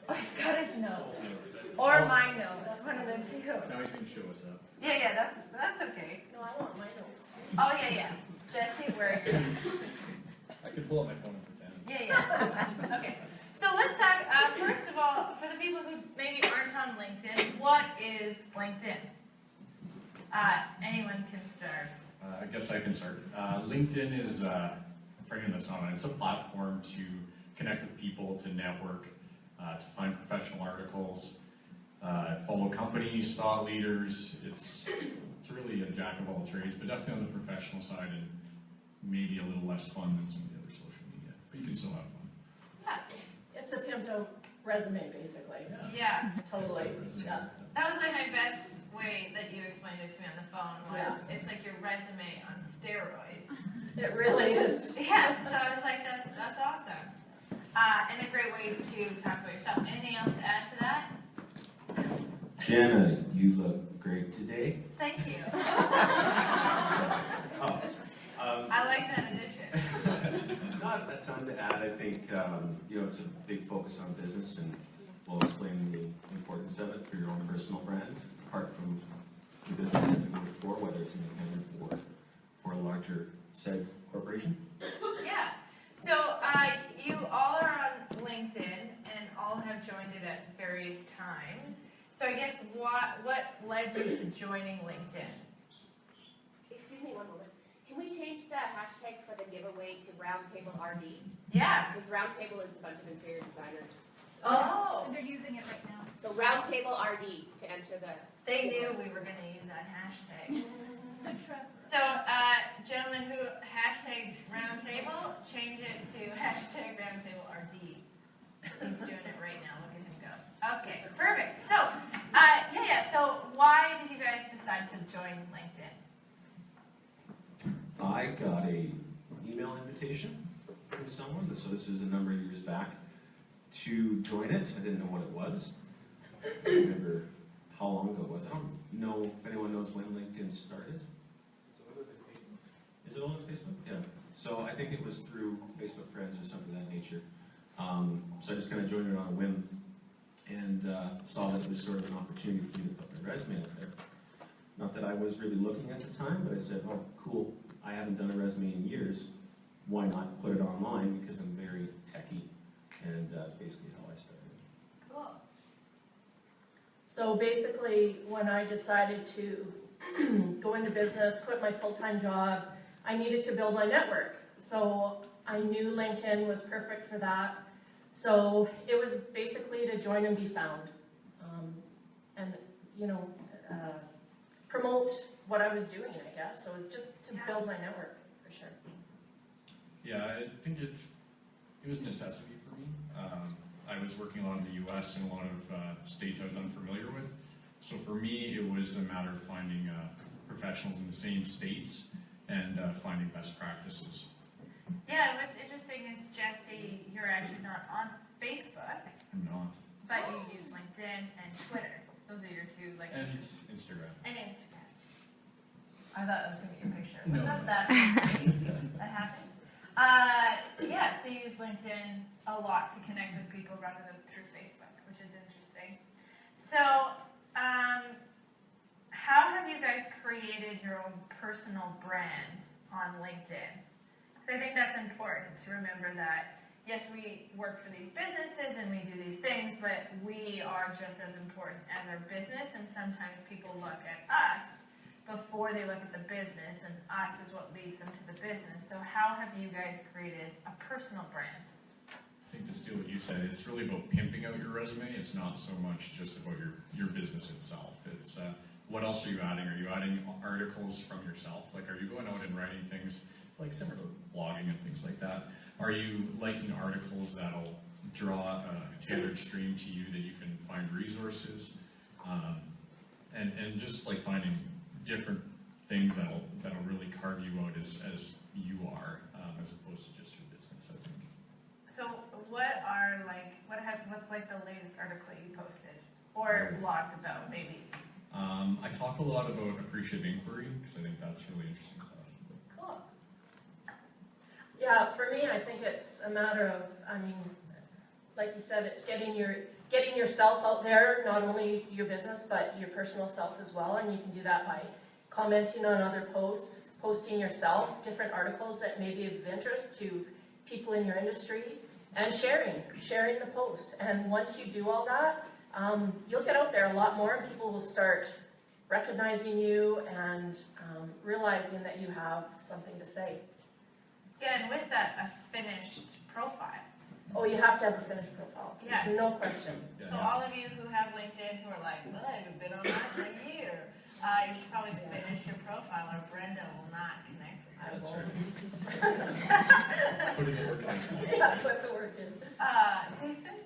Oh, he's got his notes. Or my notes, one of the two. Now he's going to show us up. Yeah, that's okay. No, I want my notes too. Oh, yeah. Jesse, where are you? I could pull out my phone and pretend. Yeah. Okay. So let's talk, first of all, for the people who maybe aren't on LinkedIn, what is LinkedIn? Anyone can start. I guess I can start. LinkedIn is, for anyone that's not on it, it's a platform to connect with people, to network, to find professional articles, follow companies, thought leaders. It's really a jack of all trades, but definitely on the professional side and maybe a little less fun than some of the other social media, but you can still have fun. Yeah, it's a pimped out resume, basically. Yeah. Totally. Yeah. That was like my best way that you explained it to me on the phone was it's like your resume on steroids. It really is. Yeah, so I was like, that's awesome. And a great way to talk about yourself. Anything else to add to that? Jenna, you look great today. Thank you. I like that addition. Not a ton to add. I think it's a big focus on business, and we'll explain the importance of it for your own personal brand, apart from the business that you work for, whether it's independent or for a larger said corporation. Yeah. So you all are on LinkedIn and all have joined it at various times. So I guess what led you to joining LinkedIn? Excuse me one moment. Can we change the hashtag for the giveaway to Roundtable RD? Yeah. Because Roundtable is a bunch of interior designers. Oh. They're using it right now. So Roundtable RD to enter the... They knew we were going to use that hashtag. So, gentlemen who hashtagged Roundtable, change it to hashtag Roundtable RD. He's doing it right now. Look at him go. Okay, perfect. So, so why did you guys decide to join LinkedIn? I got a email invitation from someone, so this was a number of years back, to join it. I didn't know what it was. I don't remember how long ago it was. I don't know if anyone knows when LinkedIn started. Is it older than Facebook? Yeah. So I think it was through Facebook Friends or something of that nature. So I just kind of joined it on a whim and saw that it was sort of an opportunity for me to put my resume out there. Not that I was really looking at the time, but I said, oh, cool, I haven't done a resume in years. Why not put it online? Because I'm very techie, and that's basically how I started. Cool. So basically, when I decided to go into business, quit my full-time job, I needed to build my network. So I knew LinkedIn was perfect for that. So it was basically to join and be found, and promote what I was doing, I guess. So just to build my network, for sure. Yeah, I think it was a necessity for me. I was working a lot in the U.S. and a lot of states I was unfamiliar with. So for me, it was a matter of finding professionals in the same states and finding best practices. Yeah, what's interesting is, Jesse, you're actually not on Facebook. I'm not. But you use LinkedIn and Twitter. Those are your two, like, And social... Instagram. And Instagram. I thought that was going to be your picture. No. But that happened. Yeah, so you use LinkedIn a lot to connect with people rather than through Facebook, which is interesting. So, how have you guys created your own personal brand on LinkedIn? Because I think that's important to remember that, yes, we work for these businesses and we do these things, but we are just as important as our business, and sometimes people look at us before they look at the business, and us is what leads them to the business. So how have you guys created a personal brand? I think to steal what you said, it's really about pimping out your resume. It's not so much just about your business itself. It's what else are you adding? Are you adding articles from yourself? Like, are you going out and writing things like similar to blogging and things like that? Are you liking articles that'll draw a tailored stream to you that you can find resources? And just like finding different things that'll really carve you out as you are, as opposed to just your business, I think. So what's like the latest article you posted or blogged about, maybe? I talk a lot about appreciative inquiry because I think that's really interesting stuff. Cool. Yeah, for me, I think it's a matter of, like you said, it's getting yourself out there, not only your business, but your personal self as well, and you can do that by commenting on other posts, posting yourself, different articles that may be of interest to people in your industry, and sharing the posts. And once you do all that, you'll get out there a lot more, and people will start recognizing you and realizing that you have something to say. Yeah, and with that, a finished profile. Oh, you have to have a finished profile. Yes. There's no question. So all of you who have LinkedIn who are like, well, I haven't been on that for a year, you should probably finish your profile or Brenda will not connect with you. I That's won't. right. Putting the work on school. Yeah, put the work in. Jason,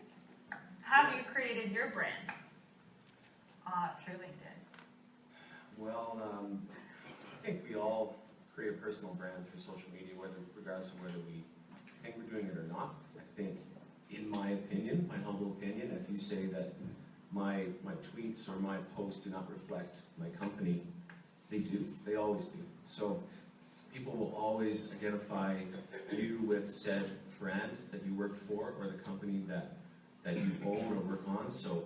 how have you created your brand through LinkedIn? Well, I think we all create a personal brand through social media, regardless of whether we think we're doing it or not. I think, in my opinion, my humble opinion, if you say that my tweets or my posts do not reflect my company, they do. They always do. So people will always identify you with said brand that you work for or the company that you own or work on. So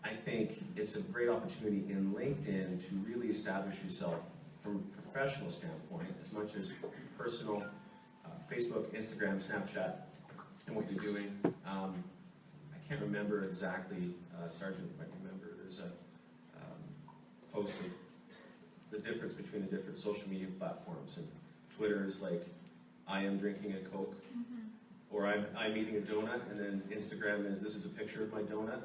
I think it's a great opportunity in LinkedIn to really establish yourself from a professional standpoint, as much as personal, Facebook, Instagram, Snapchat, and what you're doing. I can't remember exactly, Sergeant might remember, there's a post of the difference between the different social media platforms, and Twitter is like, I am drinking a Coke, or I'm eating a donut, and then Instagram is, this is a picture of my donut,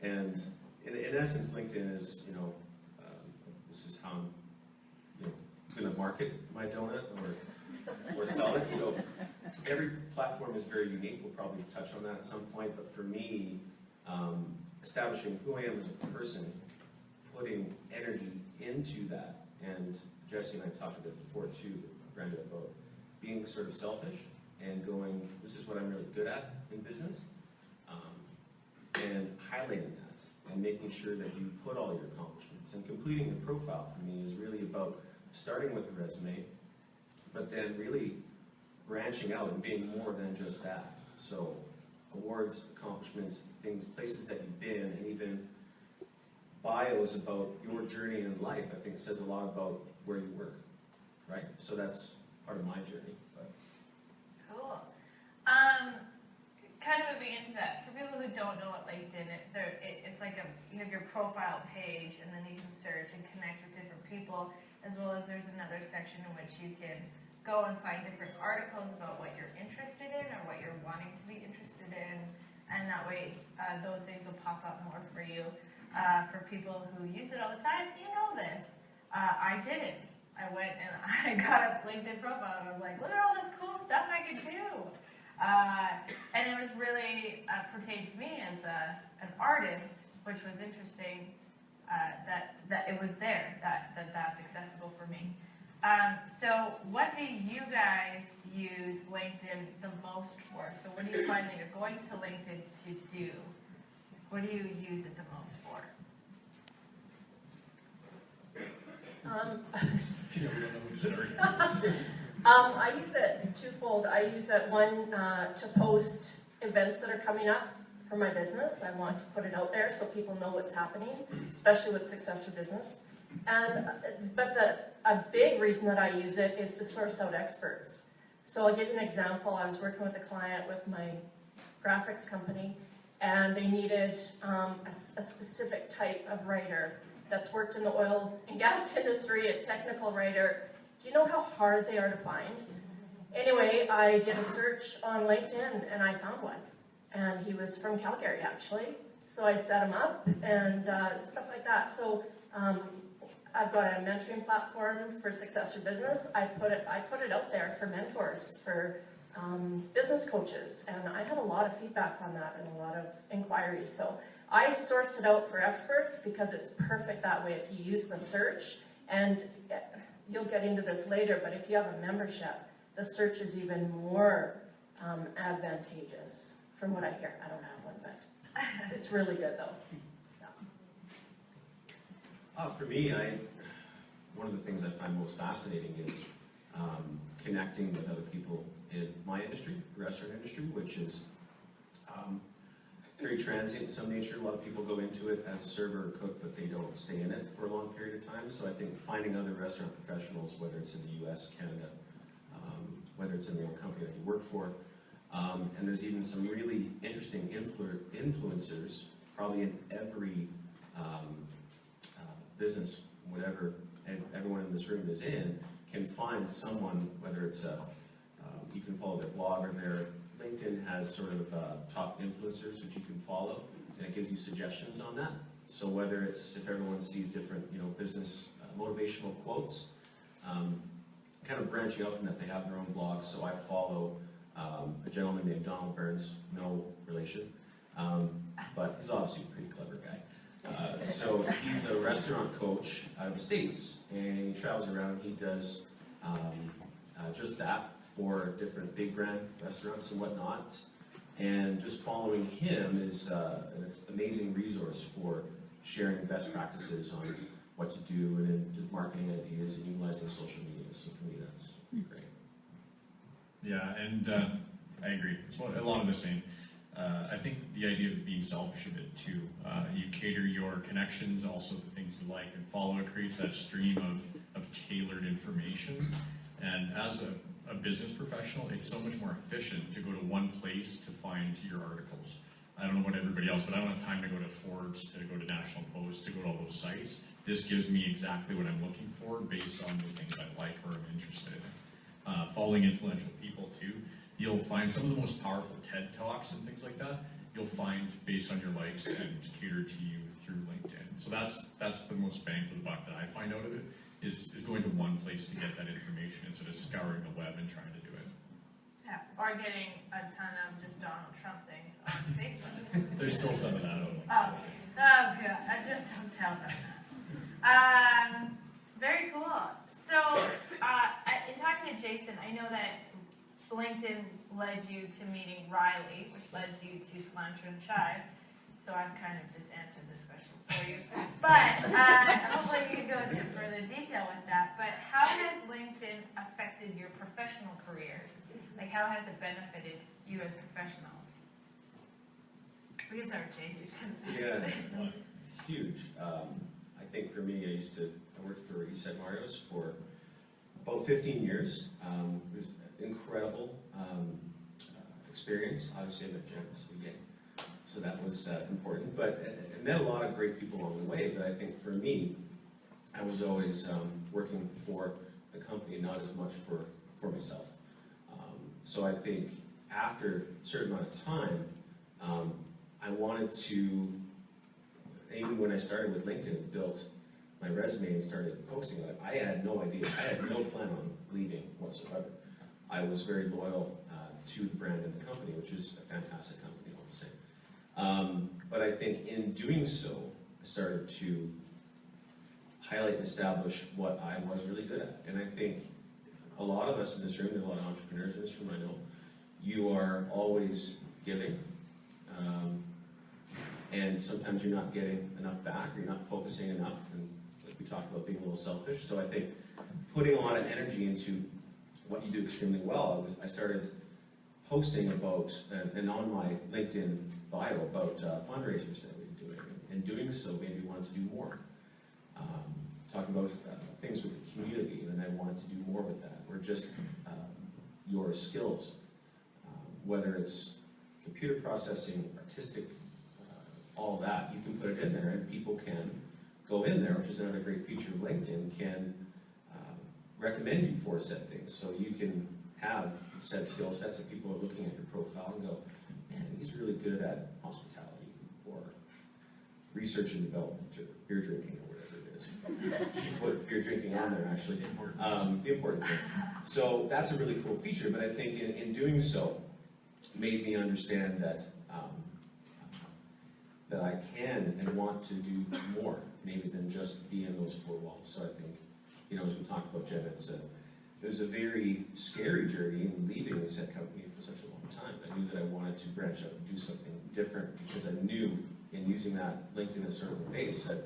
and in essence, LinkedIn is, this is how I'm going to market my donut or sell it. So every platform is very unique. We'll probably touch on that at some point. But for me, establishing who I am as a person, putting energy into that, and Jesse and I talked a bit before too, Brenda, about being sort of selfish and going, this is what I'm really good at in business, and highlighting that and making sure that you put all your accomplishments. And completing the profile for me is really about starting with a resume, but then really branching out and being more than just that. So awards, accomplishments, things, places that you've been, and even bios about your journey in life, I think says a lot about where you work, right? So that's part of my journey. But. Cool. Kind of moving into that, for people who don't know what LinkedIn is, it's like you have your profile page, and then you can search and connect with different people, as well as there's another section in which you can go and find different articles about what you're interested in or what you're wanting to be interested in, and that way those things will pop up more for you. For people who use it all the time, you know this. I didn't. I went and I got a LinkedIn profile and I was like, look at all this cool stuff I can do. And it was really pertained to me as an artist, which was interesting that it was there, that's accessible for me. So what do you guys use LinkedIn the most for? So what do you find that you're going to LinkedIn to do? What do you use it the most for? We don't know who to start. I use it twofold. I use it, one, to post events that are coming up for my business. I want to put it out there so people know what's happening, especially with Successor Business. But a big reason that I use it is to source out experts. So I'll give you an example. I was working with a client with my graphics company, and they needed a specific type of writer that's worked in the oil and gas industry, a technical writer. Do you know how hard they are to find? Anyway, I did a search on LinkedIn and I found one. And he was from Calgary, actually. So I set him up and stuff like that. So I've got a mentoring platform for Successor Business. I put it out there for mentors, for business coaches. And I had a lot of feedback on that and a lot of inquiries. So I source it out for experts because it's perfect that way if you use the search. And you'll get into this later, but if you have a membership, the search is even more advantageous from what I hear. I don't have one, but it's really good though. Yeah. For me, one of the things I find most fascinating is connecting with other people in my industry, the restaurant industry, which is very transient in some nature. A lot of people go into it as a server or cook, but they don't stay in it for a long period of time. So I think finding other restaurant professionals, whether it's in the US, Canada, whether it's in the own company that you work for, and there's even some really interesting influencers, probably in every business, whatever everyone in this room is in, can find someone, whether it's you can follow their blog or their LinkedIn has sort of top influencers which you can follow, and it gives you suggestions on that. So whether it's, if everyone sees different, business motivational quotes, kind of branching out from that, they have their own blogs. So I follow a gentleman named Donald Burns, no relation, but he's obviously a pretty clever guy. So he's a restaurant coach out of the States, and he travels around. He does just that for different big brand restaurants and whatnot. And just following him is an amazing resource for sharing best practices on what to do and then just marketing ideas and utilizing social media. So for me, that's great. Yeah, and I agree. It's a lot of the same. I think the idea of being selfish a bit too. You cater your connections, also the things you like and follow. It creates that stream of tailored information. And as a business professional, it's so much more efficient to go to one place to find your articles. I don't know about everybody else, but I don't have time to go to Forbes, to go to National Post, to go to all those sites. This gives me exactly what I'm looking for based on the things I like or I'm interested in. Following influential people too. You'll find some of the most powerful TED Talks and things like that, you'll find based on your likes and catered to you through LinkedIn. So that's the most bang for the buck that I find out of it, is going to one place to get that information instead of scouring the web and trying to do it. Yeah, or getting a ton of just Donald Trump things on Facebook. There's still some of that on LinkedIn. Oh, good. Don't tell them that. Very cool. So, in talking to Jason, I know that LinkedIn led you to meeting Riley, which led you to Cilantro and Chive. So I've kind of just answered this question for you. But hopefully you can go into further detail with that. But how has LinkedIn affected your professional careers? Like, how has it benefited you as professionals? We can start with Jason. Yeah, huge. I think for me, I worked for Eastside Mario's for about 15 years. It was an incredible experience. Obviously, I met Janice again, so that was important. But I met a lot of great people along the way. But I think for me, I was always working for the company, not as much for myself. So I think after a certain amount of time, I wanted to, even when I started with LinkedIn and built my resume and started focusing on it, I had no idea. I had no plan on leaving whatsoever. I was very loyal to the brand and the company, which is a fantastic company, I would say. But I think in doing so, I started to highlight and establish what I was really good at. And I think a lot of us in this room, and a lot of entrepreneurs in this room, I know, you are always giving. And sometimes you're not getting enough back, or you're not focusing enough, and like we talked about being a little selfish. So I think putting a lot of energy into what you do extremely well, I started posting about, and on my LinkedIn bio, about fundraisers that we were doing. And doing so made me want to do more. Talking about things with the community, and I wanted to do more with that, or just your skills, whether it's computer processing, artistic, all that, you can put it in there, and people can go in there, which is another great feature of LinkedIn, can recommend you for said things. So you can have said skill sets that people are looking at your profile and go, man, he's really good at hospitality, or research and development, or beer drinking, or whatever it is. She put beer drinking on there, actually. The important things. So that's a really cool feature, but I think in doing so, made me understand that that I can and want to do more, maybe than just be in those four walls. So I think, as we talked about Jen, it was a very scary journey in leaving the said company for such a long time. I knew that I wanted to branch out and do something different, because I knew in using that LinkedIn as sort of a base that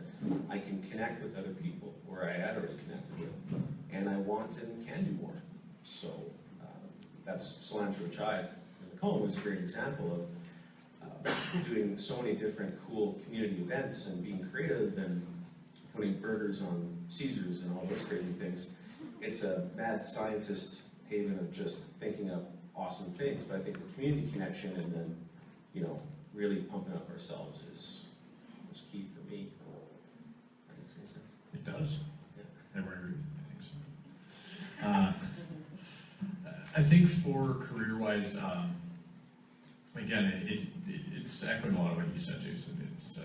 I can connect with other people, or I had already connected with, and I want and can do more. So that's Cilantro Chive. And the Macomb was a great example of doing so many different cool community events and being creative and putting burgers on Caesars and all those crazy things. It's a mad scientist haven of just thinking up awesome things, but I think the community connection and then, you know, really pumping up ourselves was key for me. That makes any sense? It does. Yeah. I agree. I think so. I think for career-wise, again, it's echoing a lot of what you said, Jason. It's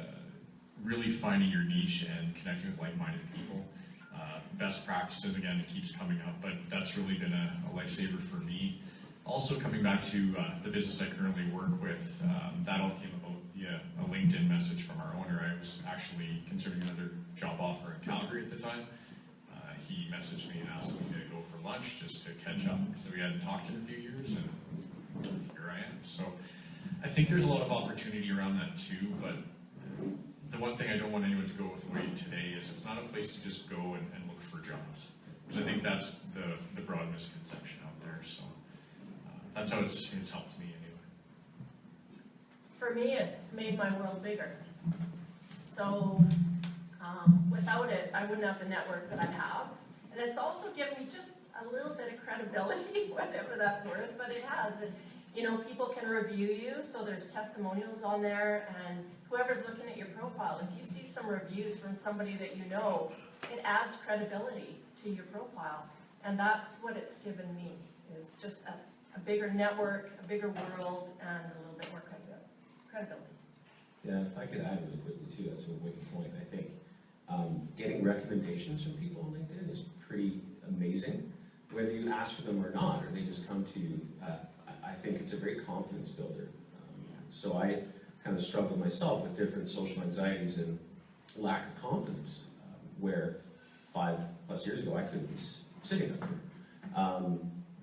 really finding your niche and connecting with like-minded people. Best practices, again, it keeps coming up, but that's really been a lifesaver for me. Also, coming back to the business I currently work with, that all came about via a LinkedIn message from our owner. I was actually considering another job offer in Calgary at the time. He messaged me and asked me to go for lunch just to catch up. So we hadn't talked in a few years, and here I am. So I think there's a lot of opportunity around that too, but the one thing I don't want anyone to go with away today is it's not a place to just go and look for jobs. Because I think that's the broad misconception out there. So that's how it's helped me anyway. For me, it's made my world bigger. So without it, I wouldn't have the network that I have. And it's also given me just a little bit of credibility, whatever that's worth, but it has. It's, you know, people can review you, so there's testimonials on there, and whoever's looking at your profile, if you see some reviews from somebody that you know, it adds credibility to your profile. And that's what it's given me, is just a bigger network, a bigger world, and a little bit more credibility. Yeah, if I could add really quickly too, that's a wicked point. I think getting recommendations from people on LinkedIn is pretty amazing. Whether you ask for them or not, or they just come to you, I think it's a great confidence builder. So I kind of struggled myself with different social anxieties and lack of confidence, where 5+ years ago I couldn't be sitting up here.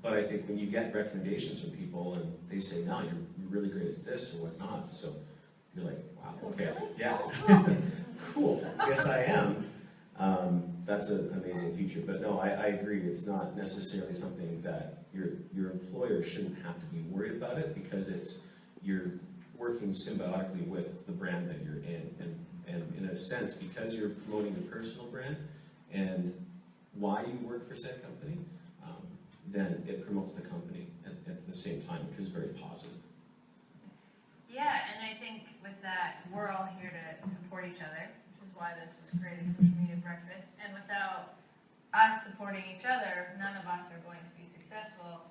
But I think when you get recommendations from people and they say, no, you're really great at this or whatnot, so you're like, wow, okay, Really? yeah, cool, yes I am. That's an amazing feature, but no, I agree, it's not necessarily something that your employer shouldn't have to be worried about it, because you're working symbiotically with the brand that you're in, and in a sense, because you're promoting your personal brand and why you work for said company, then it promotes the company at the same time, which is very positive. Yeah, and I think with that, we're all here to support each other, which is why this was created, Social Media Breakfast. And without us supporting each other, none of us are going to be successful.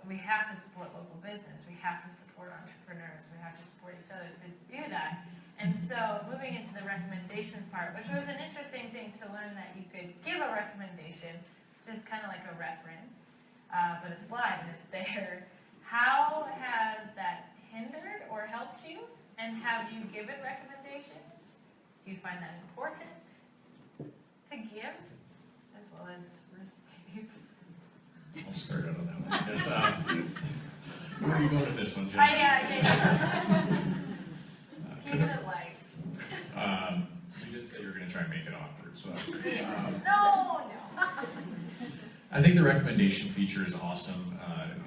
We have to support local business. We have to support entrepreneurs. We have to support each other to do that. And so moving into the recommendations part, which was an interesting thing to learn, that you could give a recommendation, just kind of like a reference, but it's live and it's there. How has that hindered or helped you? And have you given recommendations? Do you find that important to give as well as receive? I'll start out on that one. I guess, where are you going with this one, Jen? Yeah. Keeping it light. You did say you were going to try and make it awkward, so that's great. No. I think the recommendation feature is awesome.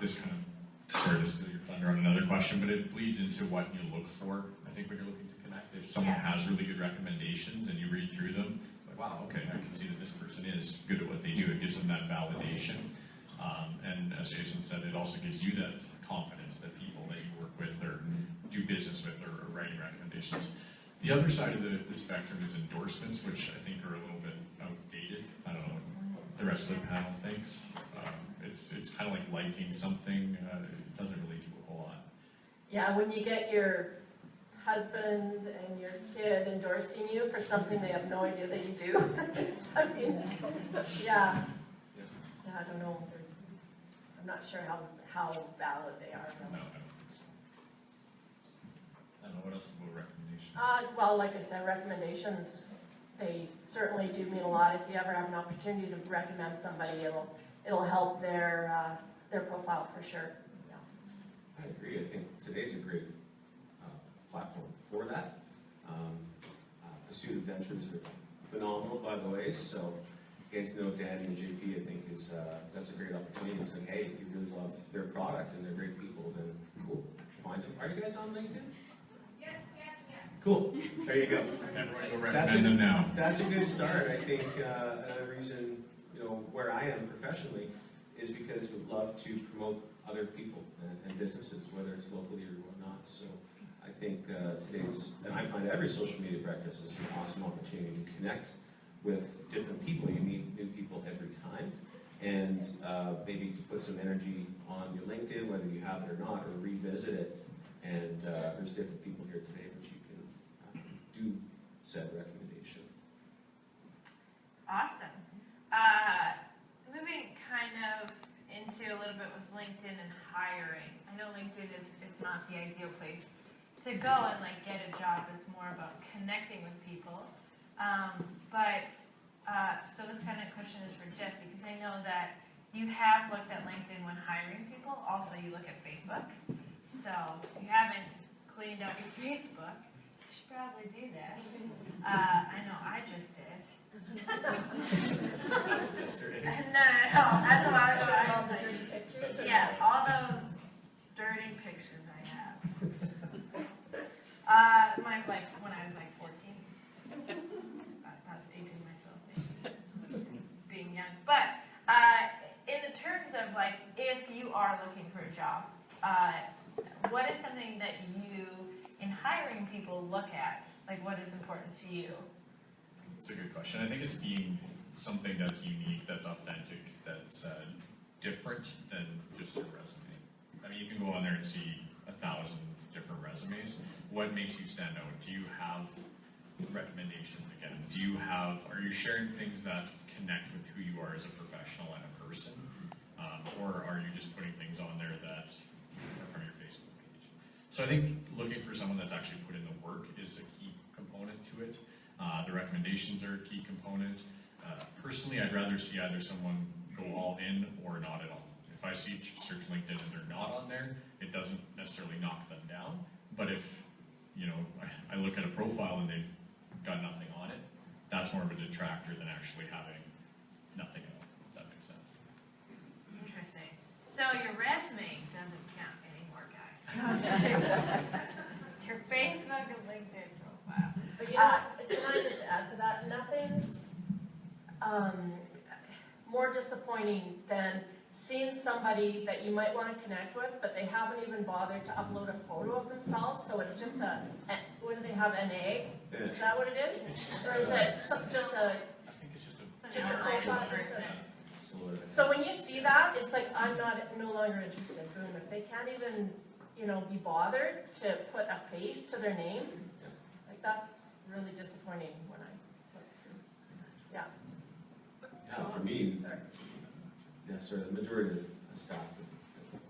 This kind of, sorry to steal your thunder on another question, but it bleeds into what you look for. I think when you're looking to connect, if someone has really good recommendations and you read through them, like, wow, okay, I can see that this person is good at what they do. It gives them that validation. And as Jason said, it also gives you that confidence that people that you work with or do business with are writing recommendations. The other side of the spectrum is endorsements, which I think are a little bit outdated. I don't know what the rest of the panel thinks. It's kind of like liking something. It doesn't really do a whole lot. Yeah, when you get your husband and your kid endorsing you for something they have no idea that you do. I mean, yeah, I don't know. I'm not sure how valid they are. No, I don't think so. I don't know what else about recommendations. Well, like I said, recommendations, they certainly do mean a lot. If you ever have an opportunity to recommend somebody, it'll help their profile for sure. Yeah. I agree. I think today's a great platform for that. Pursuit Adventures are phenomenal, by the way. So getting to know Danny and JP, I think, is that's a great opportunity. And saying, hey, if you really love their product and they're great people, then cool, find them. Are you guys on LinkedIn? Cool, there you go. Everybody will That's recommend them now. That's a good start. I think another reason, where I am professionally is because we love to promote other people and businesses, whether it's locally or whatnot. So I think and I find every social media breakfast is an awesome opportunity to connect with different people. You meet new people every time. And maybe to put some energy on your LinkedIn, whether you have it or not, or revisit it. And there's different people here today which you can do said recommendation. Awesome. Moving kind of into a little bit with LinkedIn and hiring. I know LinkedIn is not the ideal place to go and like get a job. It's more about connecting with people. So this kind of question is for Jesse, because I know that you have looked at LinkedIn when hiring people. Also, you look at Facebook. So if you haven't cleaned out your Facebook, you should probably do that. I know I just did. Yesterday. No, that's a lot of All the like, dirty pictures. yeah, all those dirty pictures I have. Like when I was like 14. I was aging myself, being young. But in the terms of like, if you are looking for a job, what is something that you, in hiring people, look at? Like, what is important to you? It's a good question. I think it's being something that's unique, that's authentic, that's different than just your resume. I mean, you can go on there and see 1,000 different resumes. What makes you stand out? Do you have recommendations again? Are you sharing things that connect with who you are as a professional and a person? Or are you just putting things on there that are from your Facebook page? So I think looking for someone that's actually put in the work is a key component to it. The recommendations are a key component. Personally, I'd rather see either someone go all in or not at all. If I search LinkedIn and they're not on there, it doesn't necessarily knock them down. But if, I look at a profile and they've got nothing on it, that's more of a detractor than actually having nothing at all, if that makes sense. Interesting. So your resume doesn't count anymore, guys. It's your Facebook and LinkedIn profile. But you know what, can I just add to that? Nothing's more disappointing than seeing somebody that you might want to connect with, but they haven't even bothered to upload a photo of themselves, so it's just what do they have, NA? Is that what it is? Or is it just a, I think it's just It's just an a online profile? person. So when you see that, it's like, I'm no longer interested. Boom, if they can't even, be bothered to put a face to their name, like that's really disappointing when I look through. Yeah. Yeah, for me, Sorry. the majority of staff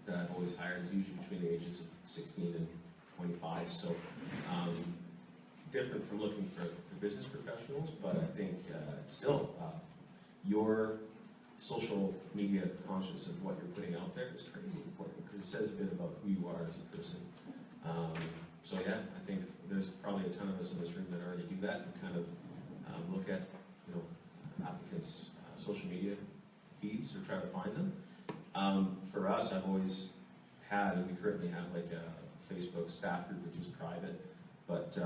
that I've always hired is usually between the ages of 16 and 25. So different from looking for business professionals, but I think it's still your social media conscious of what you're putting out there is crazy important because it says a bit about who you are as a person. So yeah, I think there's probably a ton of us in this room that already do that and kind of look at applicants' social media feeds or try to find them. For us, I've always had, and we currently have like a Facebook staff group which is private, but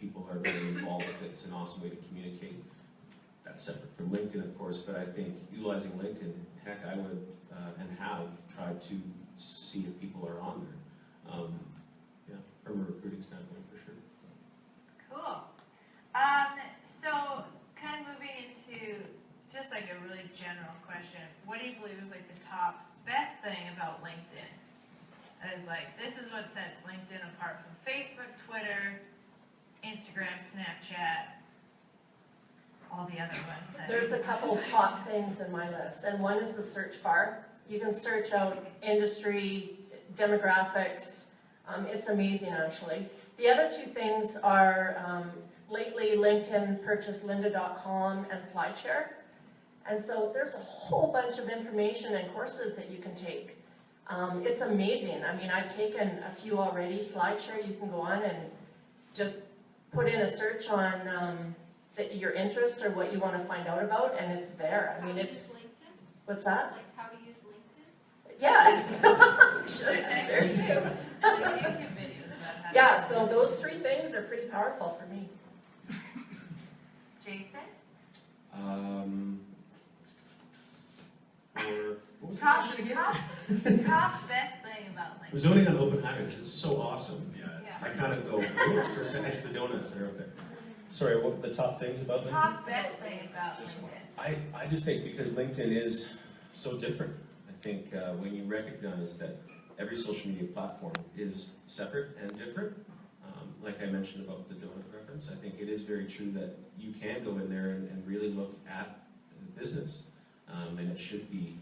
people are very involved with it. It's an awesome way to communicate. That's separate from LinkedIn, of course, but I think utilizing LinkedIn, heck, I would and have tried to see if people are on there. From a recruiting standpoint, for sure. Cool. So kind of moving into just like a really general question, what do you believe is like the top best thing about LinkedIn? That is like, this is what sets LinkedIn apart from Facebook, Twitter, Instagram, Snapchat, all the other ones. There's a couple top things in my list, and one is the search bar. You can search out industry, demographics. It's amazing, actually. The other two things are, lately LinkedIn purchased lynda.com and SlideShare. And so there's a whole bunch of information and courses that you can take. It's amazing. I mean, I've taken a few already. SlideShare, you can go on and just put in a search on your interest or what you want to find out about, and it's there. I mean, it's, what's that? Like how to use LinkedIn? Yes. There's There you go. YouTube videos about how to Yeah, so those three things are pretty powerful for me. Jason? What was the Top, question again? top best thing about I LinkedIn. was zoning on Oppenheimer because it's so awesome. Yeah, it's, Yeah. I kind of go, "Ooh," for a second, it's the donuts that are up there. Sorry, what were the top things about LinkedIn? Top best thing about Just one. LinkedIn. I just think because LinkedIn is so different, I think when you recognize that every social media platform is separate and different, like I mentioned about the donut reference, I think it is very true that you can go in there and really look at the business, and it should be,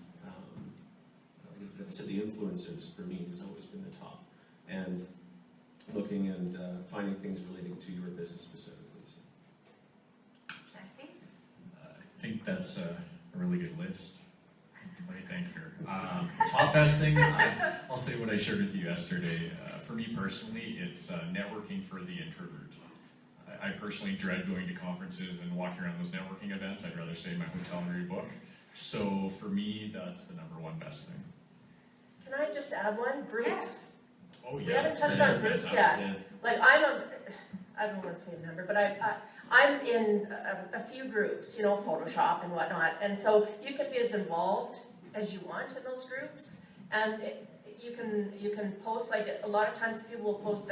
like I said, the influencers for me has always been the top, and looking and finding things relating to your business specifically. So. Jesse? I think that's a really good list. What do you think here? Top best thing, I'll say what I shared with you yesterday. For me personally, it's networking for the introvert. I personally dread going to conferences and walking around those networking events. I'd rather stay in my hotel and read a book. So for me, that's the number one best thing. Can I just add one? Groups. Oh yeah. We haven't touched groups on are groups fantastic. yet. Like I don't want to say a member, but I'm in a few groups, Photoshop and whatnot. And so you can be as involved as you want in those groups. And you can post, like a lot of times people will post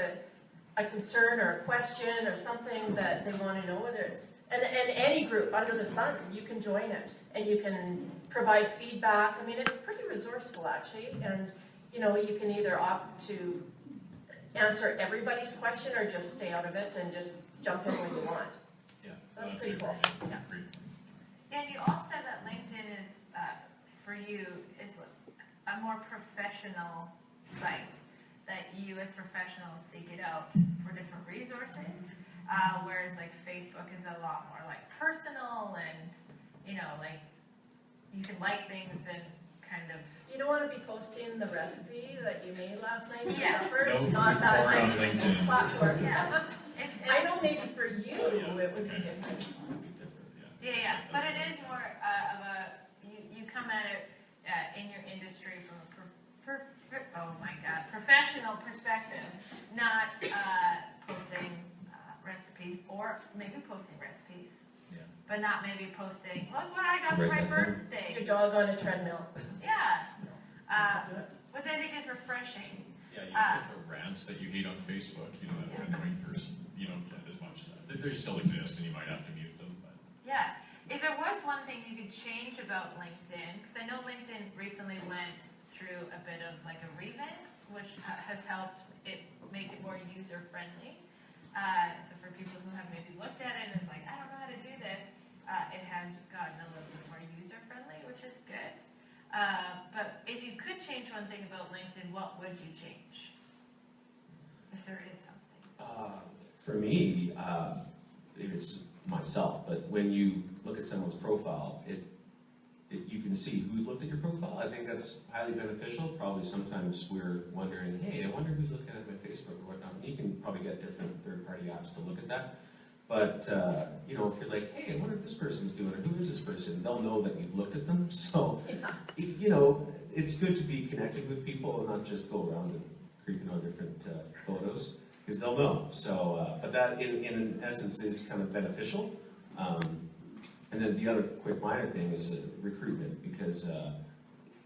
a concern or a question or something that they want to know, whether it's, and any group under the sun, you can join it and you can provide feedback. I mean, it's pretty resourceful actually. And, you can either opt to answer everybody's question or just stay out of it and just jump in when you want. Yeah, That's it, pretty cool. yeah, great. And you all said that LinkedIn is, for you, is a more professional site, that you as professionals seek it out for different resources, whereas like Facebook is a lot more like personal and, like you can like things and kind of. You don't want to be posting the recipe that you made last night for Yeah. supper. No It's not food that porn on type of LinkedIn. platform. Yeah. It's, I know maybe for you, Oh, yeah. it would be Okay. different. It'd be different, yeah. Yeah, but it is more of a, you come at it in your industry from a professional perspective, not posting recipes, or maybe posting recipes, Yeah. but not maybe posting, look what I got for Write my that down. birthday. Your dog on a treadmill. Yeah, which I think is refreshing. Yeah, you get the rants that you hate on Facebook, that annoying person, you don't get as much of that. They still exist and you might have to mute them, but. Yeah, if there was one thing you could change about LinkedIn, because I know LinkedIn recently went through a bit of like a revamp, which has helped it make it more user-friendly. So for people who have maybe looked at it and it's like, I don't know how to do this, it has gotten a little bit more user-friendly, which is good. But if you could change one thing about LinkedIn, what would you change? If there is something. For me, maybe it's myself, but when you look at someone's profile, you can see who's looked at your profile. I think that's highly beneficial. Probably sometimes we're wondering, hey, I wonder who's looking at my Facebook or whatnot. And you can probably get different third-party apps to look at that. But, if you're like, hey, I wonder what this person's doing, or who is this person? They'll know that you've looked at them. So, it's good to be connected with people and not just go around and creeping on different photos, because they'll know. So, but that, in essence, is kind of beneficial. And then the other quick minor thing is recruitment, because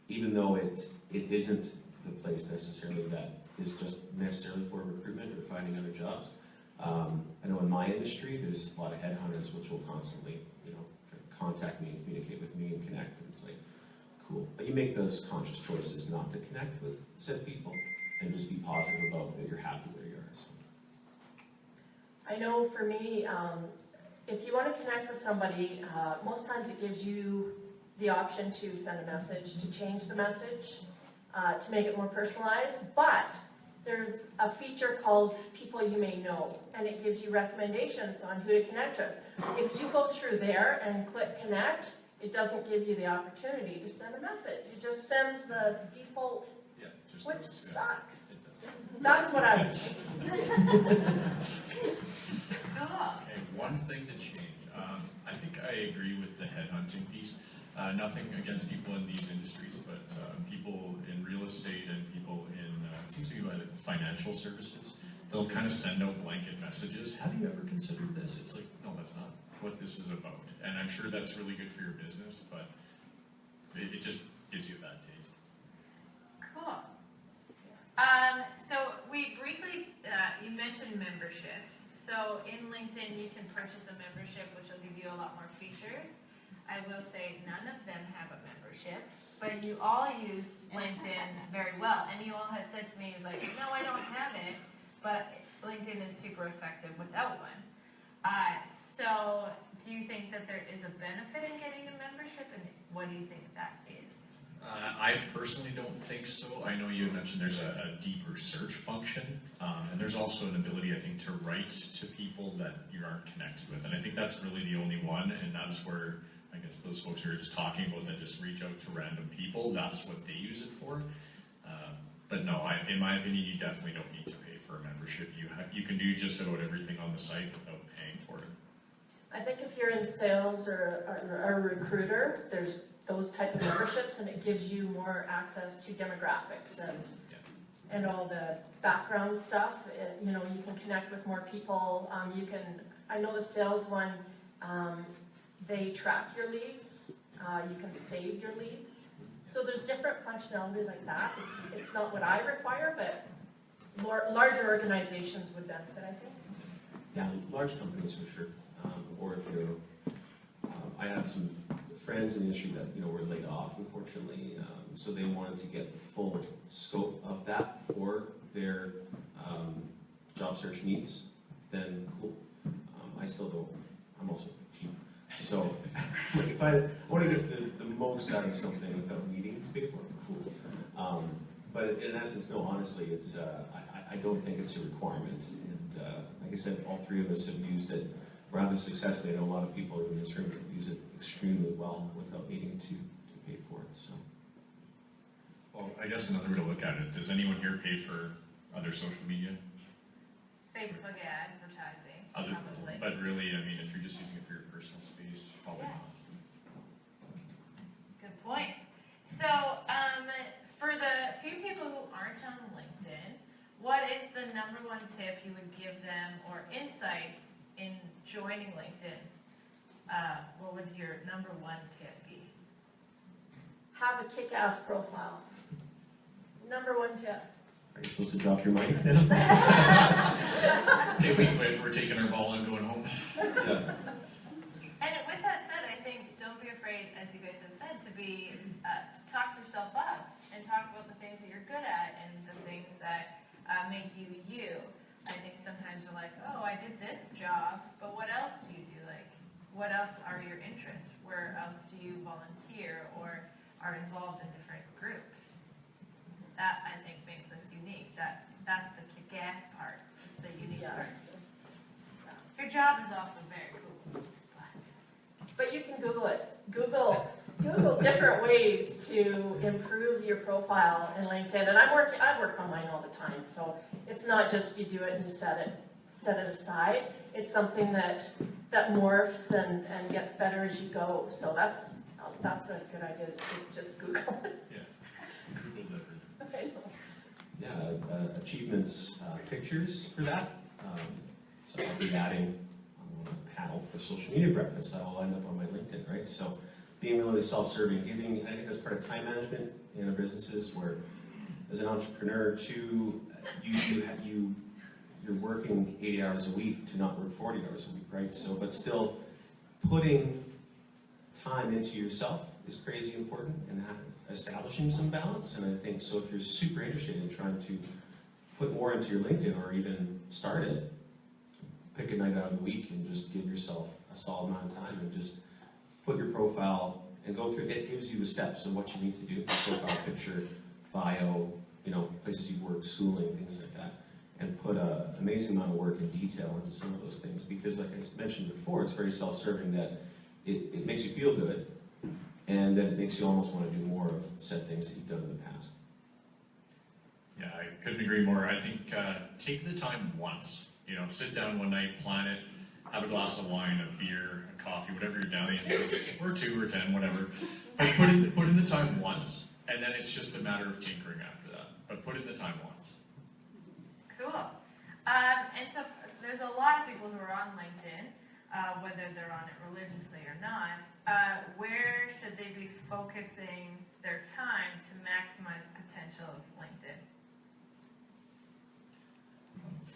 even though it isn't the place necessarily that is just necessarily for recruitment or finding other jobs, I know in my industry there's a lot of headhunters which will constantly, try to contact me and communicate with me and connect, and it's like, cool. But you make those conscious choices not to connect with said people and just be positive about that you're happy where you are. So. I know for me, if you want to connect with somebody, most times it gives you the option to send a message, to change the message, to make it more personalized, but there's a feature called People You May Know, and it gives you recommendations on who to connect with. If you go through there and click connect, it doesn't give you the opportunity to send a message. It just sends the default, Yeah, just which those, yeah, sucks. it does. That's what I would change. Cool. Okay, one thing to change. I think I agree with the headhunting piece. Nothing against people in these industries, but people in real estate and people in, it seems to be like financial services, they'll kind of send out blanket messages. Have you ever considered this? It's like, no, that's not what this is about. And I'm sure that's really good for your business, but it just gives you a bad taste. Cool. So we briefly, you mentioned memberships. So in LinkedIn, you can purchase a membership, which will give you a lot more features. I will say none of them have a membership, but you all use LinkedIn very well. And you all had said to me, is like, no, I don't have it, but LinkedIn is super effective without one. So do you think that there is a benefit in getting a membership, and what do you think that is? I personally don't think so. I know you had mentioned there's a deeper search function, and there's also an ability, I think, to write to people that you aren't connected with. And I think that's really the only one, and that's where, I guess, those folks who are just talking about that just reach out to random people, that's what they use it for. But no, in my opinion, you definitely don't need to pay for a membership. You can do just about everything on the site without paying for it. I think if you're in sales or a recruiter, there's those type of memberships, and it gives you more access to demographics and all the background stuff. You know, you can connect with more people. I know the sales one, they track your leads. You can save your leads. So there's different functionality like that. It's not what I require, but larger organizations would benefit, I think. Yeah, large companies for sure. Or if you're, I have some friends in the industry that, you know, were laid off, unfortunately, so they wanted to get the full scope of that for their job search needs, then cool. I still don't, I'm also cheap. So if I want to get the most out of something without needing to pay for it, cool. But in essence, no, honestly, it's, I don't think it's a requirement. And like I said, all three of us have used it rather successfully. I know a lot of people in this room use it extremely well without needing to pay for it. So, Well, I guess another way to look at it, does anyone here pay for other social media? Facebook advertising, Other, probably. but really, I mean, if you're just using it for your personal space, probably Yeah. not. Good point. So, for the few people who aren't on LinkedIn, what is the #1 tip you would give them, or insight in joining LinkedIn? What would your #1 tip be? Have a kick-ass profile. #1 tip. are you supposed to drop your mic? Okay, we quit, we're taking our ball and going home. Yeah. And with that said, I think don't be afraid, as you guys have said, to talk yourself up and talk about the things that you're good at and the things that make you you. I think sometimes we're like, oh, I did this job, but what else do you do? Like, what else are your interests? Where else do you volunteer or are involved in different groups? That, I think, makes us unique. That's the kick-ass part. It's the unique Yeah. part. Your job is also very cool. But you can Google it. Google different ways to improve your profile in LinkedIn. And I work on mine all the time. So it's not just you do it and set it aside. It's something that morphs and gets better as you go. So that's a good idea, is to just Google it. Yeah, Google's everything. I know. Yeah, achievements pictures for that. So I'll be adding on a panel for social media breakfast. That will end up on my LinkedIn, right? So being really self-serving, giving, I think that's part of time management in our businesses, where as an entrepreneur too, you're working 80 hours a week to not work 40 hours a week, right? So, but still putting time into yourself is crazy important, and establishing some balance. And I think, so if you're super interested in trying to put more into your LinkedIn, or even start it, pick a night out of the week and just give yourself a solid amount of time and just put your profile and go through. It gives you the steps of what you need to do: profile picture, bio, you know, places you've worked, schooling, things like that, and put an amazing amount of work and detail into some of those things. Because, like I mentioned before, it's very self-serving, that it makes you feel good, and then it makes you almost want to do more of said things that you've done in the past. Yeah, I couldn't agree more. I think take the time once. You know, sit down one night, plan it, have a glass of wine, a beer, a coffee, whatever you're down to, or 2 or 10, whatever. But put in the time once, and then it's just a matter of tinkering after that. But put in the time once. Cool. And so there's a lot of people who are on LinkedIn, whether they're on it religiously or not. Where should they be focusing their time to maximize potential of LinkedIn?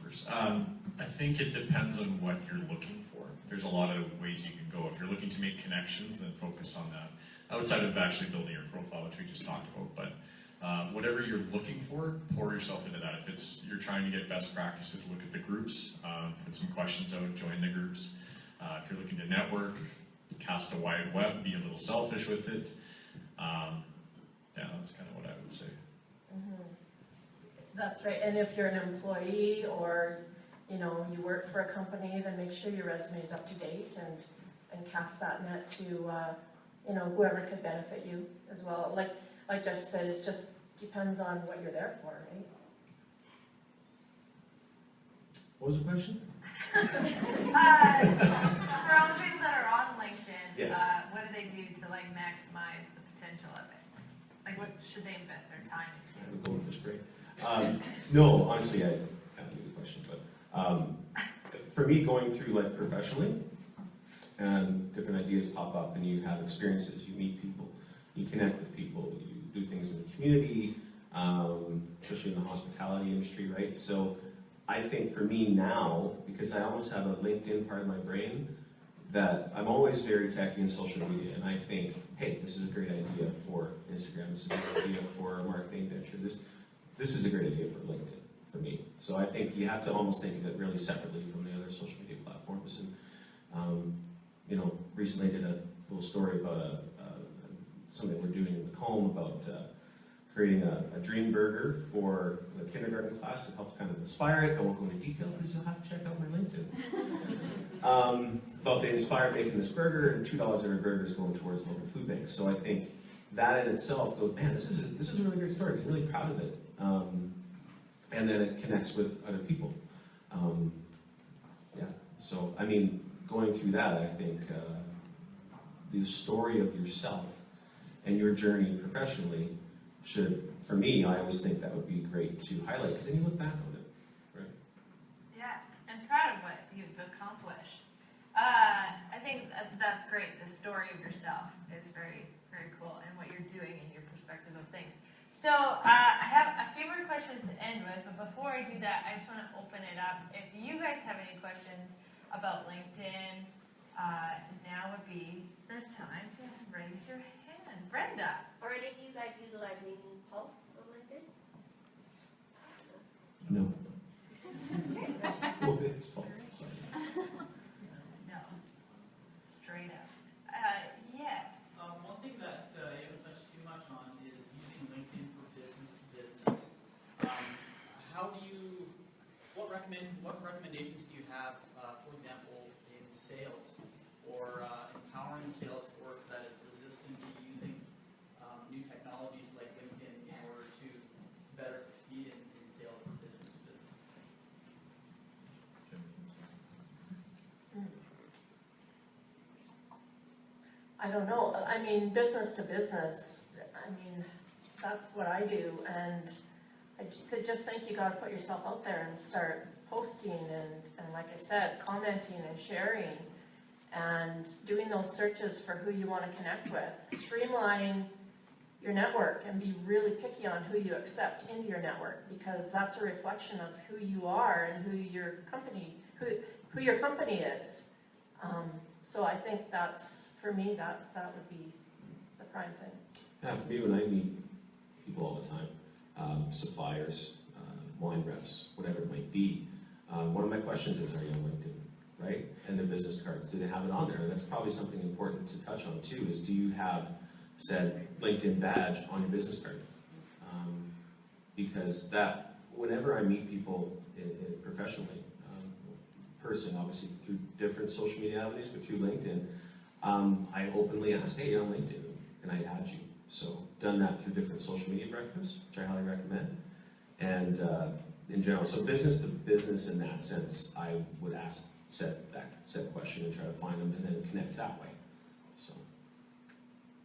First, I think it depends on what you're looking for. There's a lot of ways you can go. If you're looking to make connections, then focus on that. Outside of actually building your profile, which we just talked about, but whatever you're looking for, pour yourself into that. If it's you're trying to get best practices, look at the groups, put some questions out, join the groups. If you're looking to network, cast a wide web, be a little selfish with it. Yeah, that's kind of what I would say. That's right, and if you're an employee or, you know, you work for a company, then make sure your resume is up to date and cast that net to, you know, whoever could benefit you as well. Like Jess said, it just depends on what you're there for, right? What was the question? For all the people that are on LinkedIn, Yes. what do they do to like maximize the potential of it? Like what should they invest their time I into? would go with this break. No, honestly, I kind of knew the question, but for me, going through like professionally, and different ideas pop up, and you have experiences, you meet people, you connect with people, you do things in the community, especially in the hospitality industry, right? So I think for me now, because I almost have a LinkedIn part of my brain, that I'm always very techy in social media, and I think, hey, this is a great idea for Instagram, this is a great idea for a marketing venture, this is a great idea for LinkedIn, for me. So I think you have to almost think of it really separately from the other social media platforms. And you know, recently I did a little story about something we're doing in Macomb about creating a dream burger for the kindergarten class to help kind of inspire it. I won't go into detail because you'll have to check out my LinkedIn. But they inspired making this burger, and $2 of every burger is going towards local food banks. So I think that in itself goes, man, this is a really great story. I'm really proud of it. And then it connects with other people. Yeah, so I mean, going through that, I think the story of yourself and your journey professionally should, for me, I always think that would be great to highlight, because then you look back on it, right? Yeah, and proud of what you've accomplished. I think that's great. The story of yourself is very, very cool, and what you're doing and your perspective of things. So I have a few more questions to end with, but before I do that, I just want to open it up. If you guys have any questions about LinkedIn, now would be the time to raise your hand. Brenda. Or any of you guys utilize Meeting Pulse on LinkedIn? No. Well, it's false, sorry. No. Straight up. Yes. One thing that you haven't touched too much on is using LinkedIn for business to business. What recommendations do you have, for example, in sales or empowering a sales force that is resistant to using new technologies like LinkedIn in order to better succeed in sales for business to business? I don't know, I mean, business to business, I mean, that's what I do, and I just think you gotta put yourself out there and start posting and like I said, commenting and sharing and doing those searches for who you wanna connect with. Streamline your network and be really picky on who you accept into your network, because that's a reflection of who you are and who your company is. So I think that's, for me, that would be the prime thing. Yeah, for me, when I meet people all the time, suppliers, wine reps, whatever it might be, one of my questions is, are you on LinkedIn, right? And their business cards, do they have it on there? And that's probably something important to touch on too, is do you have said LinkedIn badge on your business card? Because that, whenever I meet people professionally, person, obviously through different social media avenues, but through LinkedIn, I openly ask, hey, you're on LinkedIn, and I add you. So done that through different social media breakfasts, which I highly recommend. And in general, so business to business in that sense, I would ask that question and try to find them and then connect that way. So.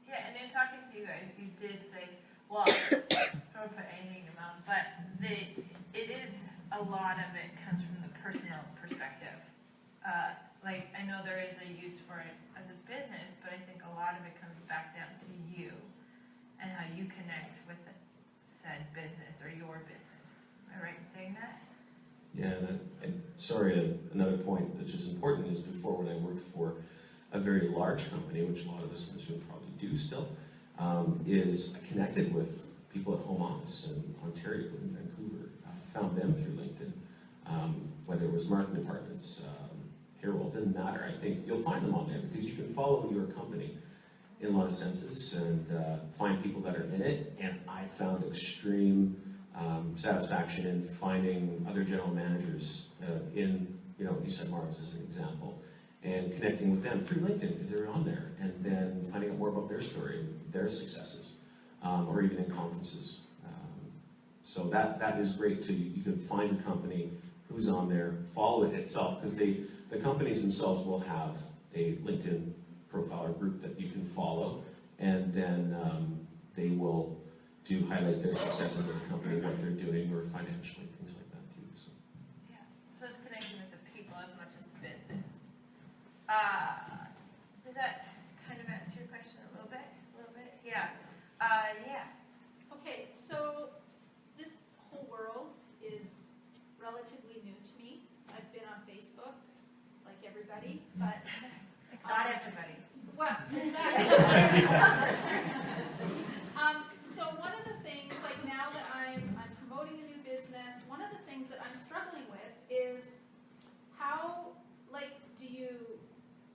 Yeah, and in talking to you guys, you did say, well, don't put anything in your mouth, but it is, a lot of it comes from personal perspective. Like, I know there is a use for it as a business, but I think a lot of it comes back down to you and how you connect with said business or your business. Am I right in saying that? Yeah, another point that's just important is before, when I worked for a very large company, which a lot of us in this room probably do still, is I connected with people at home office in Ontario, in Vancouver. Found them through LinkedIn, whether it was marketing departments, payroll, didn't matter. I think you'll find them on there because you can follow your company in a lot of senses and find people that are in it. And I found extreme satisfaction in finding other general managers in, East Side Mars as an example, and connecting with them through LinkedIn because they were on there, and then finding out more about their story, their successes, or even in conferences. So that is great too. You can find your company, who's on there, follow it itself, because the companies themselves will have a LinkedIn profile or group that you can follow, and then they will highlight their successes as a company, what they're doing, or financially, things like that too. So. Yeah. So it's connecting with the people as much as the business. Does that kind of answer your question a little bit? Yeah. Yeah. Okay, so this whole world is relatively new to me. I've been on Facebook, like everybody, but Not everybody. well, exactly. So one of the things, like now that I'm promoting a new business, one of the things that I'm struggling with is how, do you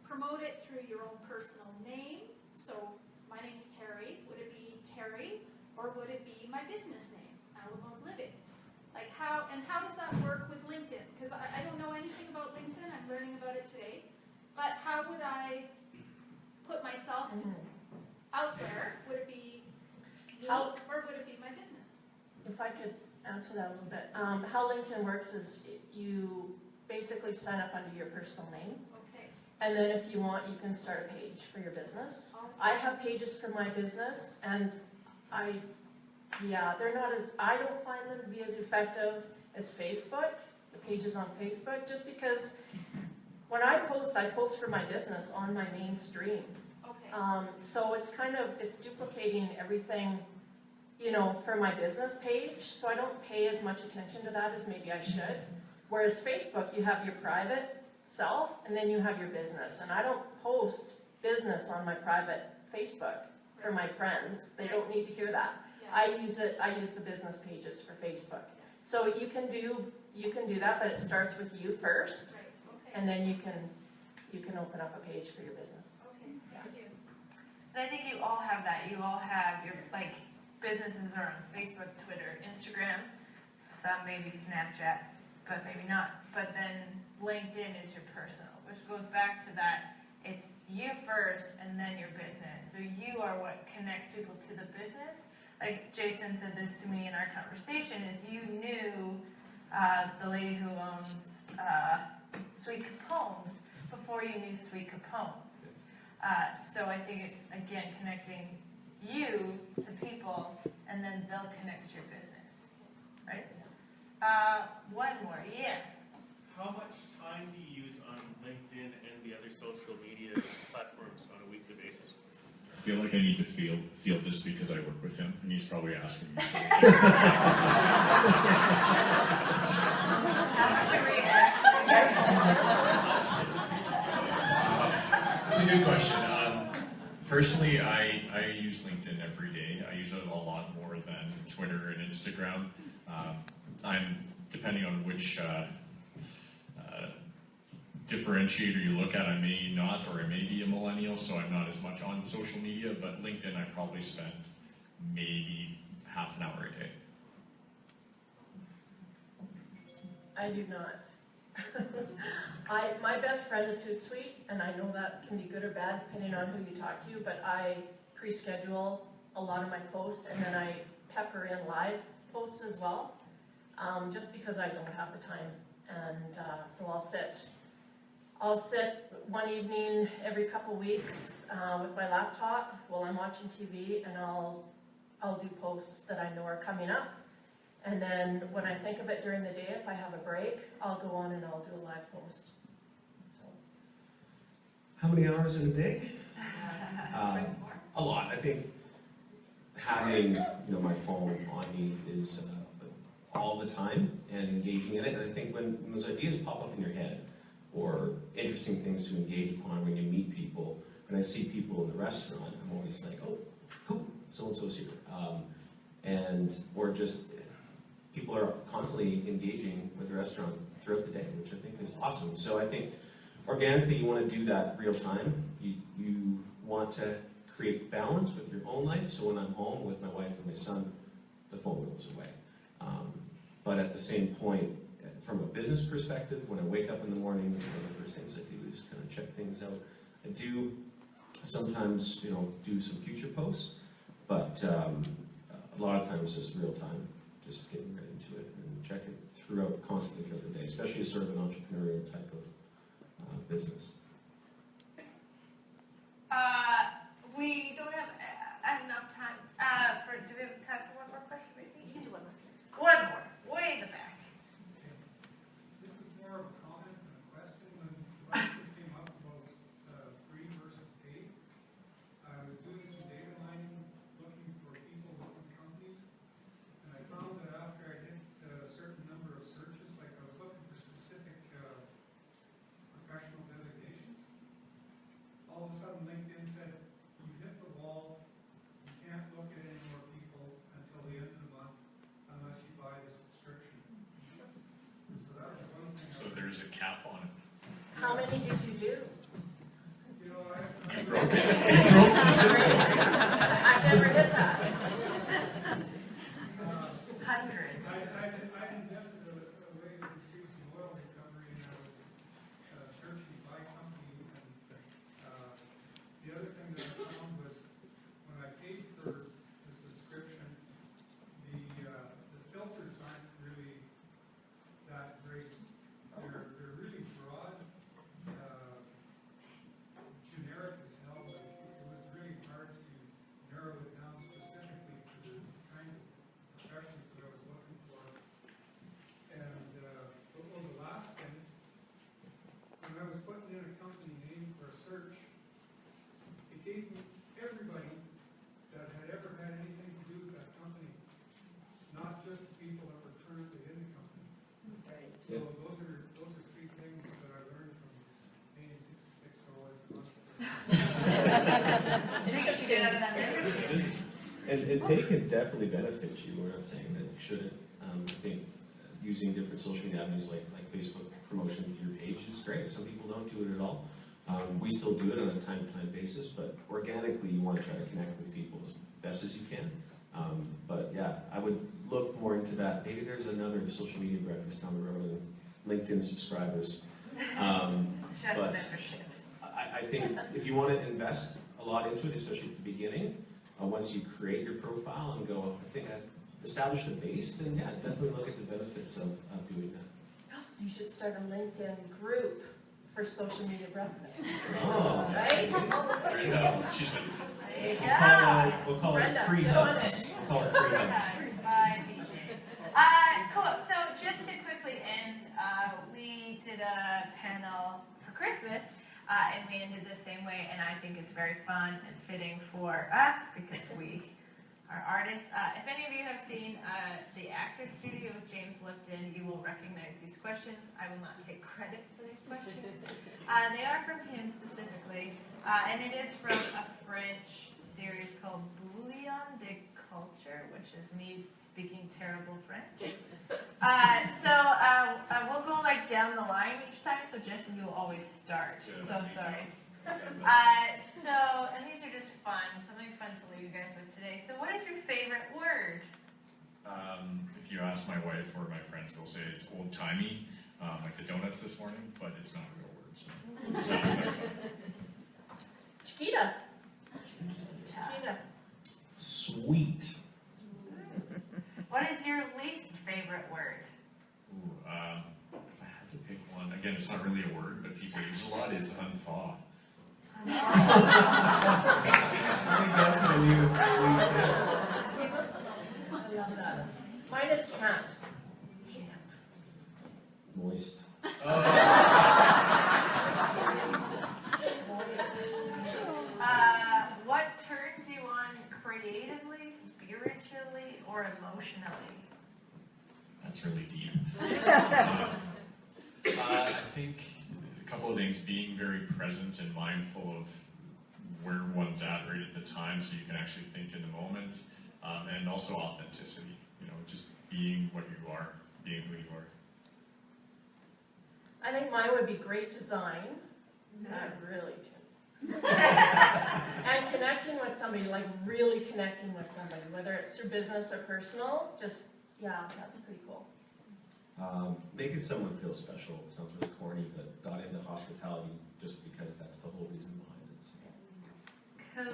promote it through your own personal name? So my name's Terry. Would it be Terry, or would it be my business name, Alamode Living? How does that work with LinkedIn? Because I don't know anything about LinkedIn. I'm learning about it today. But how would I put myself out there? Would it be me, or would it be my business? If I could answer that a little bit. How LinkedIn works is you basically sign up under your personal name, Okay. and then if you want, you can start a page for your business. I have pages for my business, and they're not as, I don't find them to be as effective as Facebook, the pages on Facebook, just because when I post for my business on my main stream. Okay. So it's duplicating everything, for my business page, so I don't pay as much attention to that as maybe I should. Whereas Facebook, you have your private self, and then you have your business, and I don't post business on my private Facebook for my friends. They don't need to hear that. Yeah. I use the business pages for Facebook. So you can do that, but it starts with you first, Right. Okay. and then you can open up a page for your business. Okay. Thank you. And I think you all have that. You all have your, businesses are on Facebook, Twitter, Instagram, some maybe Snapchat, but maybe not. But then LinkedIn is your personal, which goes back to that. It's you first and then your business. So you are what connects people to the business. Like Jason said this to me in our conversation, is you knew the lady who owns Sweet Capones before you knew Sweet Capones. So I think it's, again, connecting you to people, and then they'll connect to your business, right? One more, yes. How much time do you use on LinkedIn and the other social media platforms on a weekly basis? I feel like I need to field this because I work with him, and he's probably asking me something. That's a good question. Personally, I use LinkedIn every day. I use it a lot more than Twitter and Instagram. I'm, depending on which differentiator you look at, I may not, or I may be a millennial, so I'm not as much on social media, but LinkedIn I probably spend maybe half an hour a day. I do not. My best friend is Hootsuite, and I know that can be good or bad depending on who you talk to, but I pre-schedule a lot of my posts, and then I pepper in live posts as well, just because I don't have the time. And so I'll sit one evening every couple weeks with my laptop while I'm watching TV, and I'll do posts that I know are coming up. And then when I think of it during the day, if I have a break, I'll go on and I'll do a live post. So, How many hours in a day? A lot. I think having my phone on me is all the time and engaging in it. And I think when those ideas pop up in your head, or interesting things to engage upon when you meet people, when I see people in the restaurant, I'm always like, oh, who? So-and-so's here. Or just people are constantly engaging with the restaurant throughout the day, which I think is awesome. So I think organically you want to do that real time. You want to create balance with your own life. So when I'm home with my wife and my son, the phone goes away. But at the same point, from a business perspective, when I wake up in the morning, that's one of the first things I do is kind of check things out. I do sometimes, do some future posts, but a lot of times just real time, just getting right into it and check it throughout constantly throughout the day, especially as sort of an entrepreneurial type of business. We don't have enough time do we have time for one more question, maybe? You can do one more. One more, way in the back. This is more of a comment than a question. When the question came up about free versus paid, I was doing some data mining, looking for people within companies, and I found that after I hit a certain number of searches, like I was looking for specific professional designations, all of a sudden LinkedIn said, you hit the wall, you can't look at any more people until the end of the month unless you buy the subscription. So that was one thing. So there's a cap on it. how many did you do? You know, I You broke it. You broke the system. I've never hit that. Hundreds. I invented a way of increasing oil recovery, and I was searching by company. And the other thing that I found was when I paid for the subscription, the filters aren't really that great. They're really broad, generic as hell. But it was really hard to narrow it down specifically to the kinds of professions that I was looking for. And the last thing, when I was putting in a company name for a search, it gave me everybody that had ever had anything to do with that company, not just the people that were currently in the company. So those are three things that I learned from paying $66 a month. I think you should get out of that membership. And pay can definitely benefit you. We're not saying that it shouldn't. I think using different social media avenues like Facebook promotion through your page is great. Some people don't do it at all. We still do it on a time-to-time basis, but organically you want to try to connect with people as best as you can. But yeah, I would look more into that. Maybe there's another social media breakfast down the road and LinkedIn subscribers. Just But- memberships. I think if you want to invest a lot into it, especially at the beginning, once you create your profile and go, I think I established a base, then yeah, definitely look at the benefits of doing that. You should start a LinkedIn group for social media breakfast. Oh. Right? Brenda, she said, There you We'll call it Brenda, free get on hugs. We'll call it free hugs. Bye, BJ. Cool, so just to quickly end, we did a panel for Christmas, and we ended the same way, and I think it's very fun and fitting for us because we are artists. If any of you have seen the Actors Studio with James Lipton, you will recognize these questions. I will not take credit for these questions. They are from him specifically, and it is from a French series called Bouillon de Culture, which is me speaking terrible French. We'll go like down the line each time, so Jesse, you'll always start. So sorry. And these are just fun, something fun to leave you guys with today. So what is your favorite word? if you ask my wife or my friends, they'll say it's old-timey, like the donuts this morning, but it's not a real word, so we'll just have to clarify. Chiquita. Chiquita. Sweet. What is your least favorite word? Ooh, if I had to pick one, again, it's not really a word, but people use a lot, is unthaw. I think that's my new least favorite. I love that. Mine is can't. Moist. What turns you on creatively, spiritually, or emotionally? That's really deep. I think a couple of things: being very present and mindful of where one's at right at the time, so you can actually think in the moment, and also authenticity. You know, just being what you are, being who you are. I think mine would be great design. That really too. And connecting with somebody, like really connecting with somebody, whether it's through business or personal, just, yeah, that's pretty cool. Making someone feel special. It sounds really corny, but got into hospitality just because that's the whole reason behind it. So.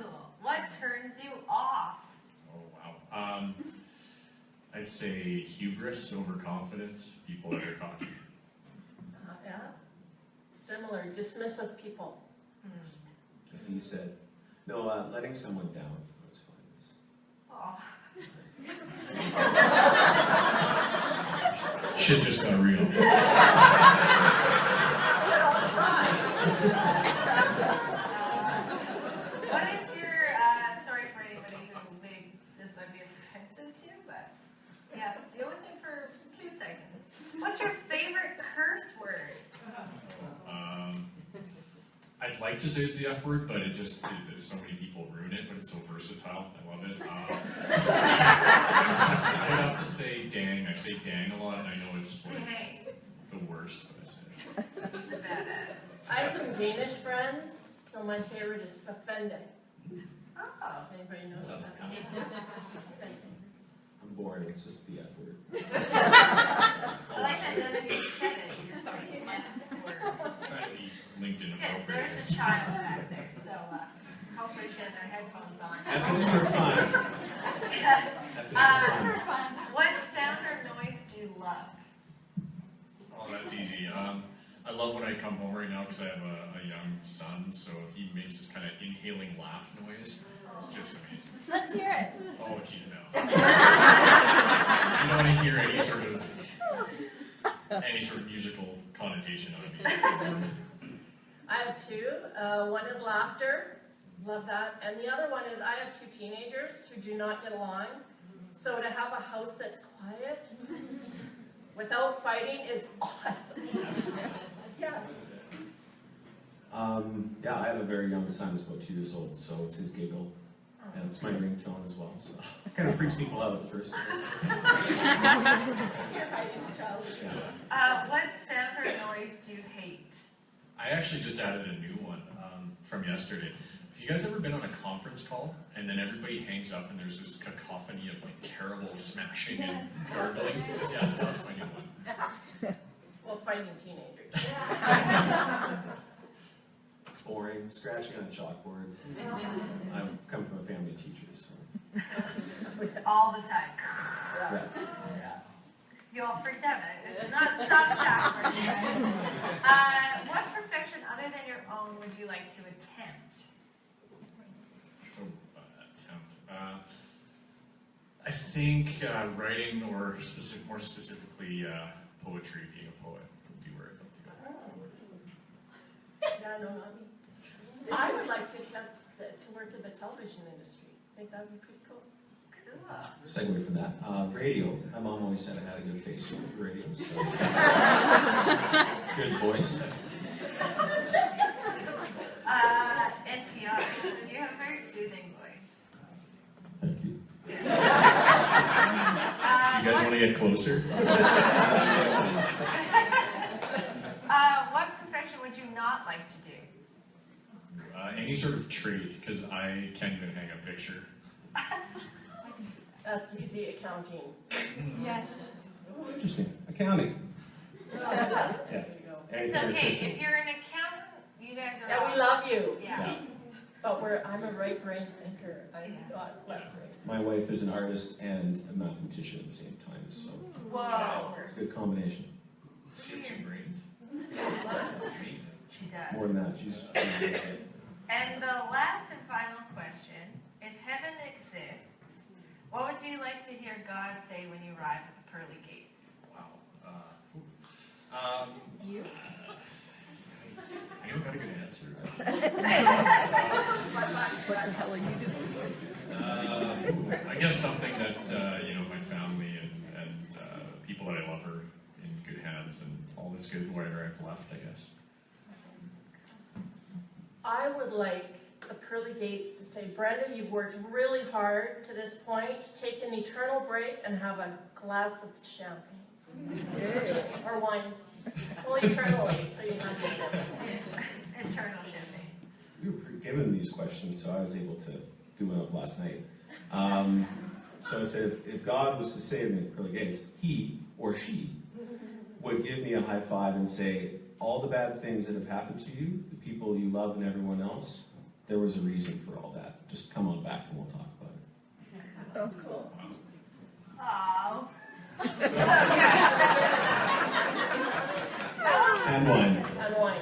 Cool. What turns you off? Oh wow. I'd say hubris, overconfidence, people that are cocky. Yeah. Similar, dismissive people. And he said, no, letting someone down. That was fine. Oh. Shit just got real. What is your, sorry for anybody who this might be offensive to, but you have to deal with it for 2 seconds. What's your favorite curse word? I'd like to say it's the F word, but so many people ruin it, but it's so versatile. I love it. I'd have to say dang. I say dang a lot, and I know it's like the worst, but I say it. He's a badass. I have some Danish friends, so my favorite is Fafende. Oh. Anybody know Sounds what that means? I'm bored. It's just the F word. I like that none of you said it. You're sorry. Trying to be LinkedIn Good. appropriate. There's a child back there, so hopefully she has her headphones on. F is for fun. F is for fun. What sound or noise do you love? Oh, that's easy. I love when I come home right now because I have a young son, so he makes this kind of inhaling laugh noise. It's just amazing. Let's hear it. Oh, gee, no. You don't want to hear any sort of musical connotation on me. I have two. One is laughter, love that. And the other one is I have 2 teenagers who do not get along. So to have a house that's quiet without fighting is awesome. Yes. Yeah, I have a very young son who's about 2 years old, so it's his giggle. And it's my ringtone as well, so it kind of freaks people out at first. What sound or noise do you hate? I actually just added a new one from yesterday. Have you guys ever been on a conference call and then everybody hangs up and there's this cacophony of like terrible smashing and gurgling? Yes, that's my new one. Well, fighting teenagers. It's boring, scratching on a chalkboard. I come from a family of teachers, so. All the time. Yeah. You all freaked out. It's not chat for you guys. What profession other than your own would you like to attempt? I think writing or more specifically poetry, being a poet would be where I'd love to go. Yeah, no, not me. I would like to attempt to work in the television industry. I think that would be pretty cool. Cool. Segue from that. Radio. My mom always said I had a good face for radio, so. Good voice. NPR. So you have a very soothing voice. Thank you. Do you guys want to get closer? What profession would you not like to do? Any sort of trade, because I can't even hang a picture. That's easy, accounting. Yes. That's interesting. Accounting. Yeah. Yeah. It's Anything okay. artistic. If you're an accountant, you guys are. Yeah, we love you. Yeah. But I'm a right brain thinker. I'm not left brain. My wife is an artist and a mathematician at the same time, so Whoa. it's a good combination. She had 2 brains. Amazing. She does. More than that, she's. And the last and final question: if heaven exists, What would you like to hear God say when you arrive at the pearly gates? Wow. Yikes. I don't got a good answer. What the hell are you doing? I guess something that, my family and people that I love are in good hands and all is good wherever I've left, I guess. I would like the pearly gates to say, Brenda, you've worked really hard to this point. Take an eternal break and have a glass of champagne. Or wine. Well, eternally, so you have to. Eternal champagne. We were given these questions, so I was able to do one up last night. So I said, if God was to save me at pearly gates, he or she would give me a high five and say, all the bad things that have happened to you, the people you love and everyone else, there was a reason for all that. Just come on back and we'll talk about it. Sounds cool. Aww. And wine.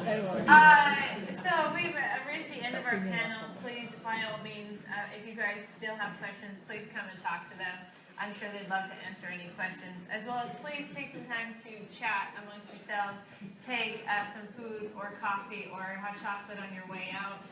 And wine. So we've reached the end of our panel. Please, by all means, if you guys still have questions, please come and talk to them. I'm sure they'd love to answer any questions. As well as please take some time to chat amongst yourselves. Take some food or coffee or hot chocolate on your way out.